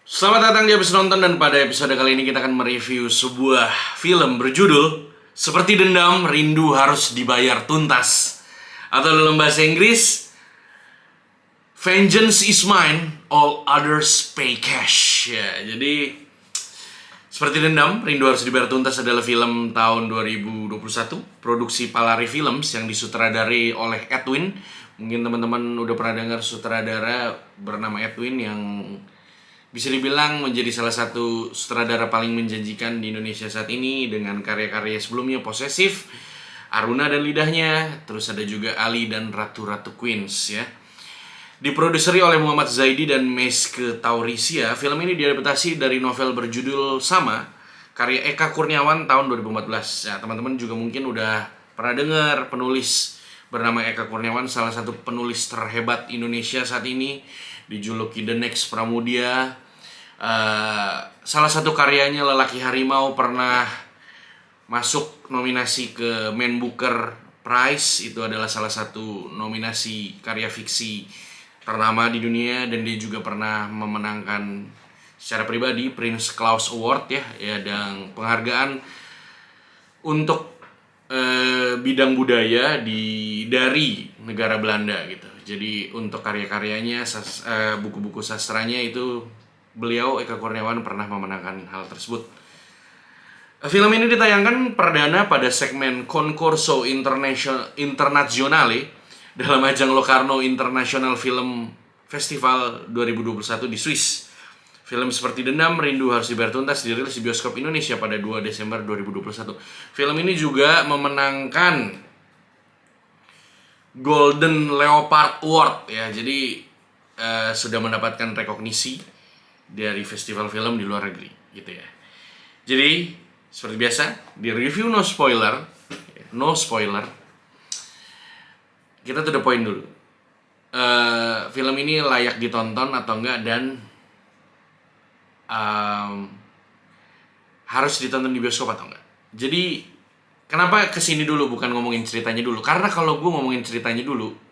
Selamat datang di episode nonton, dan pada episode kali ini kita akan mereview sebuah film berjudul Seperti Dendam, Rindu Harus Dibayar Tuntas, atau dalam bahasa Inggris Vengeance is Mine, All Others Pay Cash. Ya, jadi Seperti Dendam, Rindu Harus Dibayar Tuntas adalah film tahun 2021, produksi Palari Films yang disutradarai oleh Edwin. Mungkin teman-teman udah pernah dengar sutradara bernama Edwin yang bisa dibilang menjadi salah satu sutradara paling menjanjikan di Indonesia saat ini dengan karya-karya sebelumnya Posesif, Aruna dan Lidahnya, terus ada juga Ali dan Ratu-Ratu Queens ya. Diproduseri oleh Muhammad Zaidi dan Meske Taurisia, film ini diadaptasi dari novel berjudul sama karya Eka Kurniawan tahun 2014. Ya, teman-teman juga mungkin udah pernah dengar penulis bernama Eka Kurniawan, salah satu penulis terhebat Indonesia saat ini, dijuluki The Next Pramudia. Salah satu karyanya Lelaki Harimau pernah masuk nominasi ke Man Booker Prize. Itu adalah salah satu nominasi karya fiksi ternama di dunia, dan dia juga pernah memenangkan secara pribadi Prince Claus Award ya dan penghargaan untuk bidang budaya dari negara Belanda gitu. Jadi untuk karya-karyanya, buku-buku sastranya itu beliau Eka Kurniawan pernah memenangkan hal tersebut. Film ini ditayangkan perdana pada segmen Concorso Internazionale dalam ajang Locarno International Film Festival 2021 di Swiss. Film Seperti Dendam, Rindu Harus Dibayar Tuntas dirilis di bioskop Indonesia pada 2 Desember 2021. Film ini juga memenangkan Golden Leopard Award ya. Jadi sudah mendapatkan rekognisi dari festival film di luar negeri gitu ya. Jadi seperti biasa di review no spoiler, kita to the point dulu. Film ini layak ditonton atau enggak, dan harus ditonton di bioskop atau enggak. Jadi kenapa kesini dulu bukan ngomongin ceritanya dulu? Karena kalau gue ngomongin ceritanya dulu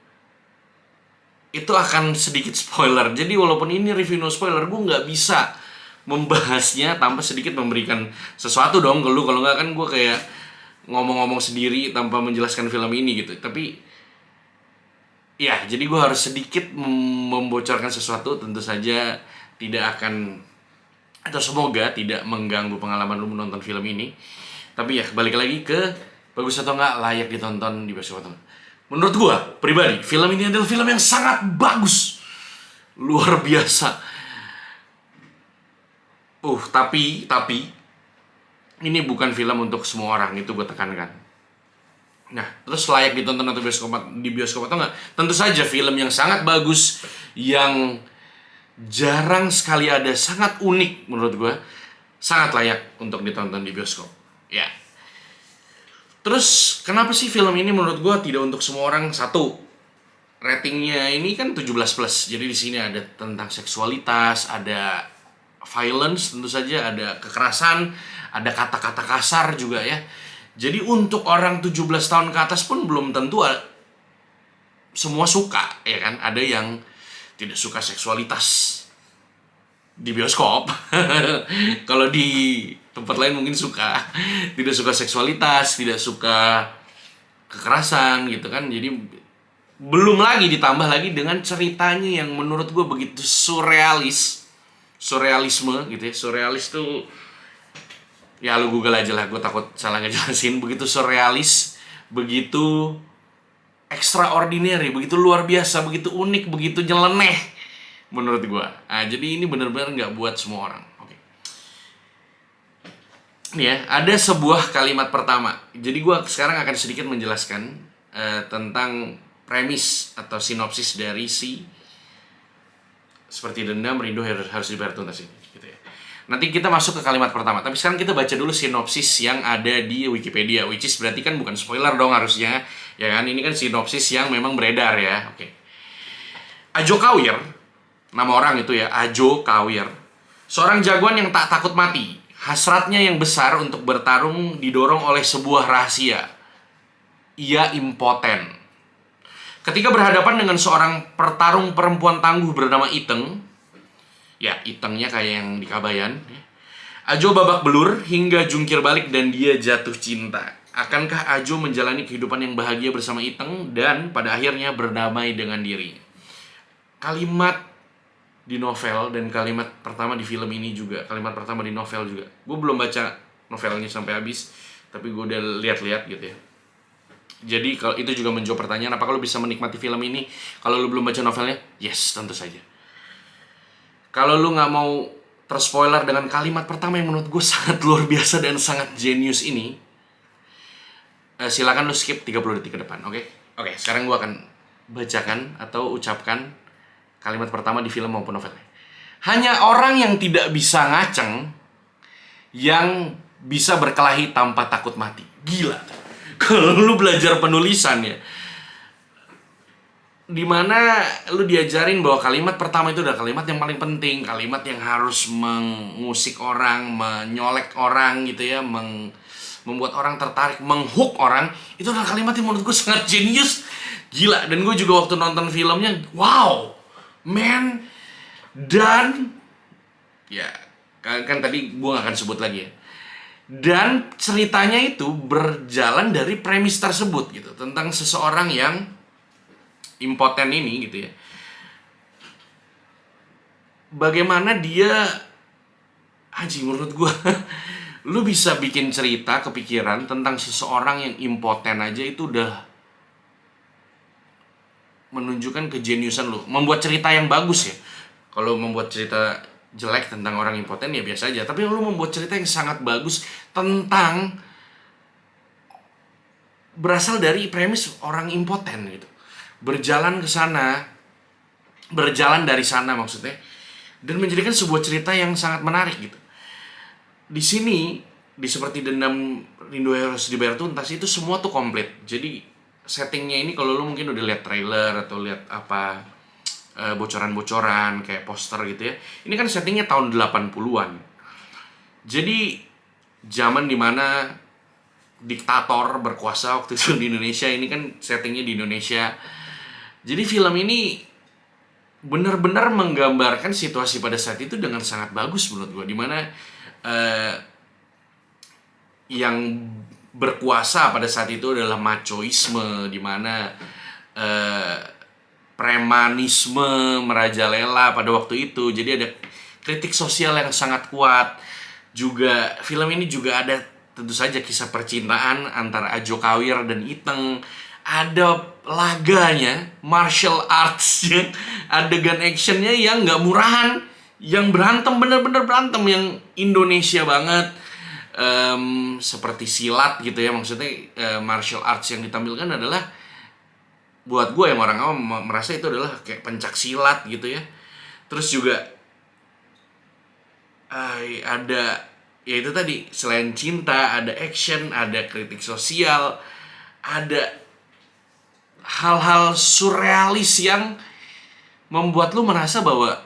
itu akan sedikit spoiler. Jadi walaupun ini review no spoiler, gue nggak bisa membahasnya tanpa sedikit memberikan sesuatu dong ke lu. Kalau nggak kan gue kayak ngomong-ngomong sendiri tanpa menjelaskan film ini gitu. Tapi ya, jadi gue harus sedikit membocorkan sesuatu. Tentu saja tidak akan, atau semoga tidak mengganggu pengalaman lu menonton film ini. Tapi ya, balik lagi ke bagus atau nggak, layak ditonton di bioskop atau nggak. Menurut gue pribadi, film ini adalah film yang sangat bagus, luar biasa. Tapi ini bukan film untuk semua orang, itu gue tekankan. Nah, terus layak ditonton atau di bioskop atau enggak? Tentu saja film yang sangat bagus, yang jarang sekali ada, sangat unik menurut gue, sangat layak untuk ditonton di bioskop. Ya. Terus kenapa sih film ini menurut gue tidak untuk semua orang? Satu, ratingnya ini kan 17+. Jadi di sini ada tentang seksualitas, ada violence tentu saja, ada kekerasan, ada kata-kata kasar juga ya. Jadi untuk orang 17 tahun ke atas pun belum tentu semua suka ya kan. Ada yang tidak suka seksualitas di bioskop. Kalau di tempat lain mungkin suka. Tidak suka seksualitas, tidak suka kekerasan gitu kan. Jadi belum lagi ditambah lagi dengan ceritanya yang menurut gue begitu surrealisme gitu ya. Surrealis tuh ya lu Google aja lah, gue takut salah ngejelasin. Begitu surrealis, begitu extraordinary, begitu luar biasa, begitu unik, begitu nyeleneh menurut gue. Nah, jadi ini benar-benar nggak buat semua orang. Oke. Nih ya, ada sebuah kalimat pertama. Jadi gue sekarang akan sedikit menjelaskan tentang premis atau sinopsis dari Seperti Dendam, Rindu Harus Dibayar Tuntas ini gitu ya. Nanti kita masuk ke kalimat pertama. Tapi sekarang kita baca dulu sinopsis yang ada di Wikipedia, which is berarti kan bukan spoiler dong harusnya, ya kan? Ini kan sinopsis yang memang beredar ya. Oke. Ajo Kawir, nama orang itu ya, Ajo Kawir, seorang jagoan yang tak takut mati. Hasratnya yang besar untuk bertarung didorong oleh sebuah rahasia. Ia impoten. Ketika berhadapan dengan seorang pertarung perempuan tangguh bernama Iteng, Ya, Itengnya kayak yang di Kabayan. Ajo babak belur hingga jungkir balik dan dia jatuh cinta. Akankah Ajo menjalani kehidupan yang bahagia bersama Iteng dan pada akhirnya berdamai dengan dirinya? Kalimat di novel dan kalimat pertama di film ini juga, kalimat pertama di novel juga. Gue belum baca novelnya sampai habis, tapi gue udah lihat-lihat gitu ya. Jadi kalau itu juga menjawab pertanyaan, apakah lo bisa menikmati film ini kalau lo belum baca novelnya? Yes, tentu saja. Kalau lo nggak mau terspoiler dengan kalimat pertama yang menurut gue sangat luar biasa dan sangat jenius ini, silakan lo skip 30 detik ke depan, oke? Oke, sekarang gue akan bacakan atau ucapkan kalimat pertama di film maupun novelnya. Hanya orang yang tidak bisa ngaceng yang bisa berkelahi tanpa takut mati. Gila. Kalau lu belajar penulisan ya, dimana lu diajarin bahwa kalimat pertama itu adalah kalimat yang paling penting, kalimat yang harus mengusik orang, menyolek orang gitu ya, membuat orang tertarik, menghook orang. Itu adalah kalimat yang menurut gue sangat jenius. Gila. Dan gue juga waktu nonton filmnya, wow, man. Dan ya kan tadi gue gak akan sebut lagi ya. Dan ceritanya itu berjalan dari premis tersebut gitu, tentang seseorang yang impoten ini gitu ya. Bagaimana dia, menurut gue lu bisa bikin cerita kepikiran tentang seseorang yang impoten aja itu udah menunjukkan kejeniusan lu. Membuat cerita yang bagus ya. Kalau membuat cerita jelek tentang orang impoten ya biasa aja, tapi lu membuat cerita yang sangat bagus tentang berasal dari premis orang impoten gitu, berjalan ke sana, berjalan dari sana maksudnya, dan menjadikan sebuah cerita yang sangat menarik gitu. Di sini di Seperti Dendam Rindu Harus Dibayar Tuntas itu semua tuh komplit. Jadi settingnya ini kalau lu mungkin udah lihat trailer atau lihat apa bocoran-bocoran kayak poster gitu ya. Ini kan settingnya tahun 80-an. Jadi zaman dimana diktator berkuasa waktu itu di Indonesia. Ini kan settingnya di Indonesia. Jadi film ini benar-benar menggambarkan situasi pada saat itu dengan sangat bagus menurut gue. Dimana yang berkuasa pada saat itu adalah machoisme, dimana premanisme merajalela pada waktu itu. Jadi ada kritik sosial yang sangat kuat. Juga film ini juga ada tentu saja kisah percintaan antara Ajo Kawir dan Iteng. Ada laganya, martial arts-nya, adegan actionnya yang gak murahan, yang berantem, bener-bener berantem, yang Indonesia banget. Seperti silat gitu ya, maksudnya martial arts yang ditampilkan adalah, buat gue yang orang awam merasa itu adalah kayak pencak silat gitu ya. Terus juga ada, ya itu tadi, selain cinta ada action, ada kritik sosial, ada hal-hal surrealis yang membuat lu merasa bahwa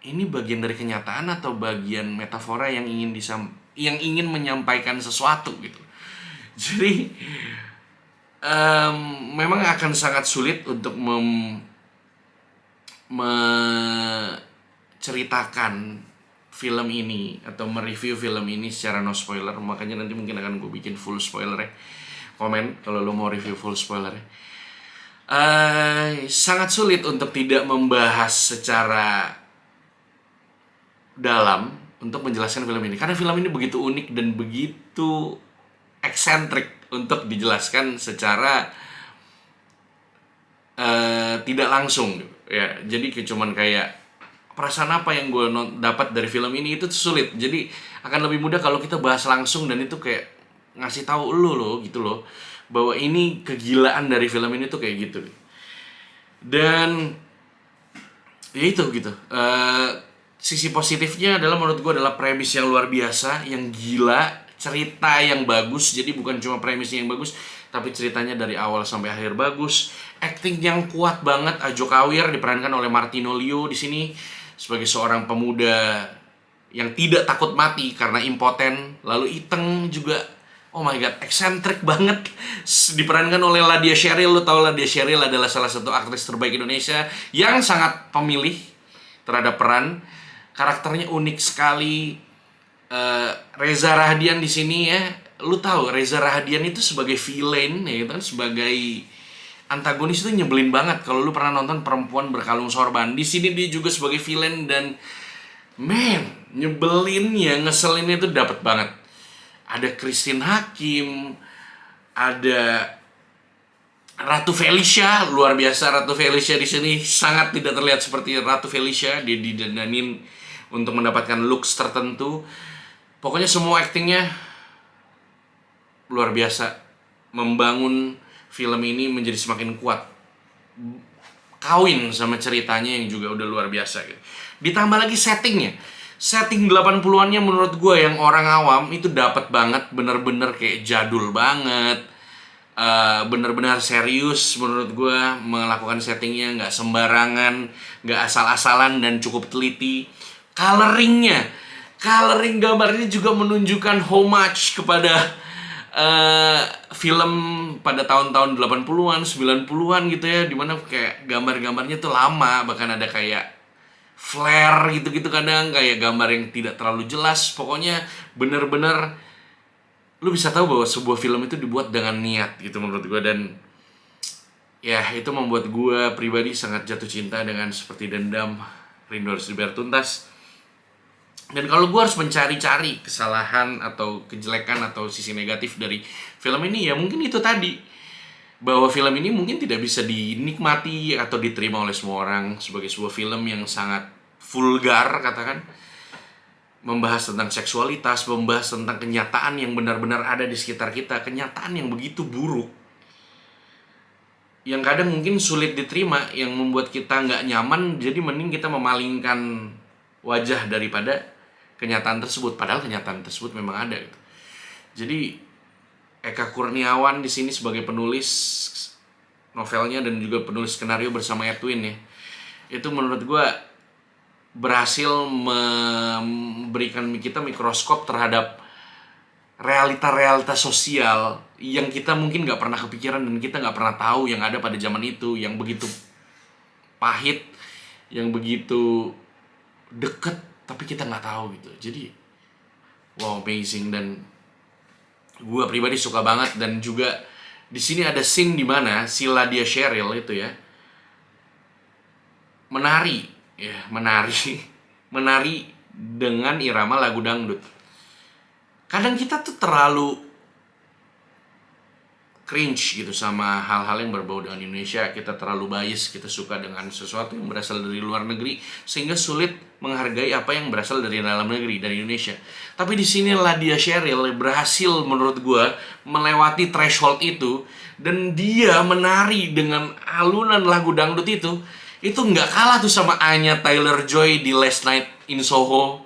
ini bagian dari kenyataan atau bagian metafora yang ingin menyampaikan sesuatu gitu. Jadi memang akan sangat sulit untuk menceritakan film ini atau mereview film ini secara no spoiler. Makanya nanti mungkin akan gue bikin full spoiler ya. Komen kalau lo mau review full spoiler ya. Sangat sulit untuk tidak membahas secara dalam untuk menjelaskan film ini, karena film ini begitu unik dan begitu eksentrik untuk dijelaskan secara tidak langsung ya. Jadi cuman kayak perasaan apa yang gue dapat dari film ini itu sulit. Jadi akan lebih mudah kalau kita bahas langsung, dan itu kayak ngasih tahu lo gitu loh, bahwa ini kegilaan dari film ini tuh kayak gitu. Dan ya itu gitu. Sisi positifnya adalah menurut gue adalah premis yang luar biasa, yang gila, cerita yang bagus. Jadi bukan cuma premisnya yang bagus, tapi ceritanya dari awal sampai akhir bagus. Acting yang kuat banget. Ajo Kawir diperankan oleh Martino Liu di sini sebagai seorang pemuda yang tidak takut mati karena impoten. Lalu Iteng juga, oh my god, eksentrik banget, diperankan oleh Ladya Sheryl. Lo tau Ladya Sheryl adalah salah satu aktris terbaik Indonesia yang sangat pemilih, terhadap peran. Karakternya unik sekali. Reza Rahadian di sini ya, lu tahu Reza Rahadian itu sebagai villain ya kan, sebagai antagonis itu nyebelin banget. Kalau lu pernah nonton Perempuan Berkalung Sorban, di sini dia juga sebagai villain dan nyebelinnya, ngeselinnya itu dapat banget. Ada Christine Hakim, ada Ratu Felicia, luar biasa. Ratu Felicia di sini sangat tidak terlihat seperti Ratu Felicia. Dia didandanin untuk mendapatkan looks tertentu. Pokoknya semua aktingnya luar biasa, membangun film ini menjadi semakin kuat. Kawin sama ceritanya yang juga udah luar biasa gitu. Ditambah lagi settingnya. Setting 80-annya menurut gue yang orang awam itu dapat banget, bener-bener kayak jadul banget. Bener-bener serius menurut gue melakukan settingnya, nggak sembarangan, nggak asal-asalan dan cukup teliti. Coloring gambarnya juga menunjukkan homage kepada film pada tahun-tahun 80-an, 90-an gitu ya, dimana kayak gambar-gambarnya tuh lama, bahkan ada kayak flare gitu-gitu, kadang kayak gambar yang tidak terlalu jelas. Pokoknya bener-bener lu bisa tahu bahwa sebuah film itu dibuat dengan niat gitu menurut gue. Dan ya itu membuat gue pribadi sangat jatuh cinta dengan Seperti Dendam, Rindu Harus Dibayar Tuntas. Dan kalau gue harus mencari-cari kesalahan atau kejelekan atau sisi negatif dari film ini, ya mungkin itu tadi, bahwa film ini mungkin tidak bisa dinikmati atau diterima oleh semua orang sebagai sebuah film yang sangat vulgar, katakan, membahas tentang seksualitas, membahas tentang kenyataan yang benar-benar ada di sekitar kita, kenyataan yang begitu buruk, yang kadang mungkin sulit diterima, yang membuat kita nggak nyaman. Jadi mending kita memalingkan wajah daripada kenyataan tersebut, padahal kenyataan tersebut memang ada gitu. Jadi Eka Kurniawan di sini sebagai penulis novelnya dan juga penulis skenario bersama Edwin ya, itu menurut gue berhasil memberikan kita mikroskop terhadap realita-realita sosial yang kita mungkin nggak pernah kepikiran dan kita nggak pernah tahu yang ada pada zaman itu, yang begitu pahit, yang begitu deket, tapi kita nggak tahu gitu. Jadi wow, amazing. Dan gue pribadi suka banget. Dan juga di sini ada scene di mana si Ladia Sheryl itu ya menari dengan irama lagu dangdut. Kadang kita tuh terlalu cringe gitu sama hal-hal yang berbau dengan Indonesia. Kita terlalu bias, kita suka dengan sesuatu yang berasal dari luar negeri sehingga sulit menghargai apa yang berasal dari dalam negeri, dari Indonesia. Tapi di sini Ladia Sheryl berhasil menurut gue melewati threshold itu, dan dia menari dengan alunan lagu dangdut itu nggak kalah tuh sama Anya Taylor-Joy di Last Night in Soho.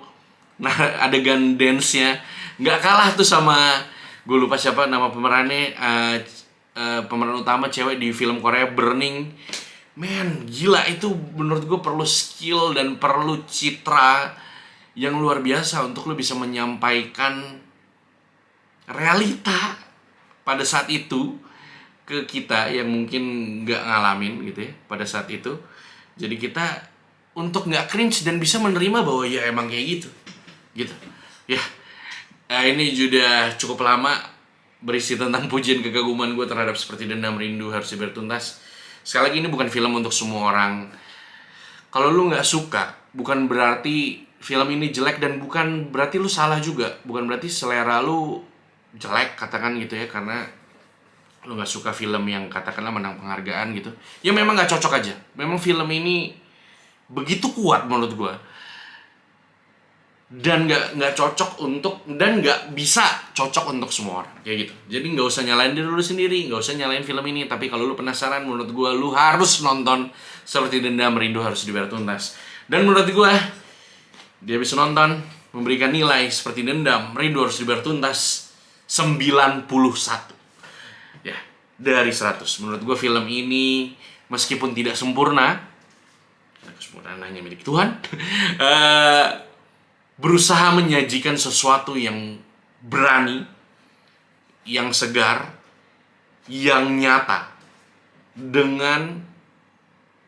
Nah, adegan dance-nya nggak kalah tuh sama, gue lupa siapa nama pemerannya, pemeran utama cewek di film Korea Burning. Gila, itu menurut gue perlu skill dan perlu citra yang luar biasa untuk lo bisa menyampaikan realita pada saat itu ke kita yang mungkin nggak ngalamin gitu ya pada saat itu. Jadi kita untuk nggak cringe dan bisa menerima bahwa ya emang kayak gitu ya. Ini sudah cukup lama berisi tentang pujian kekaguman gue terhadap Seperti Dendam, Rindu Harus Dibayar Tuntas. Sekali lagi, ini bukan film untuk semua orang. Kalau lu nggak suka, bukan berarti film ini jelek, dan bukan berarti lu salah juga. Bukan berarti selera lu jelek, katakan gitu ya, karena lu nggak suka film yang katakanlah menang penghargaan gitu. Ya memang nggak cocok aja. Memang film ini begitu kuat menurut gue, dan nggak cocok untuk, dan nggak bisa cocok untuk semua orang kayak gitu. Jadi nggak usah nyalain diri lu sendiri, nggak usah nyalain film ini. Tapi kalau lu penasaran, menurut gue lu harus nonton Seperti Dendam, Rindu Harus Dibayar Tuntas. Dan menurut gue dia bisa nonton, memberikan nilai Seperti Dendam, Rindu Harus Dibayar Tuntas 91 ya dari 100. Menurut gue film ini meskipun tidak sempurna, kesempurnaan hanya milik Tuhan, berusaha menyajikan sesuatu yang berani, yang segar, yang nyata, dengan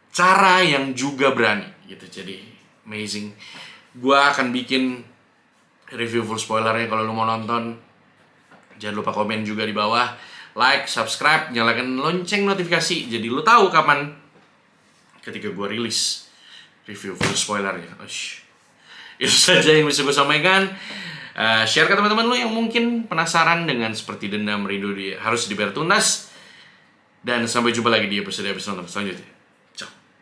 cara yang juga berani gitu. Jadi amazing. Gua akan bikin review full spoilernya kalau lu mau nonton. Jangan lupa komen juga di bawah, like, subscribe, nyalakan lonceng notifikasi jadi lu tahu kapan ketika gua rilis review full spoilernya. Itu saja yang bisa gue sampaikan. Share ke teman-teman lu yang mungkin penasaran dengan Seperti Dendam Rindu Harus Dibayar Tuntas. Dan sampai jumpa lagi di episode selanjutnya.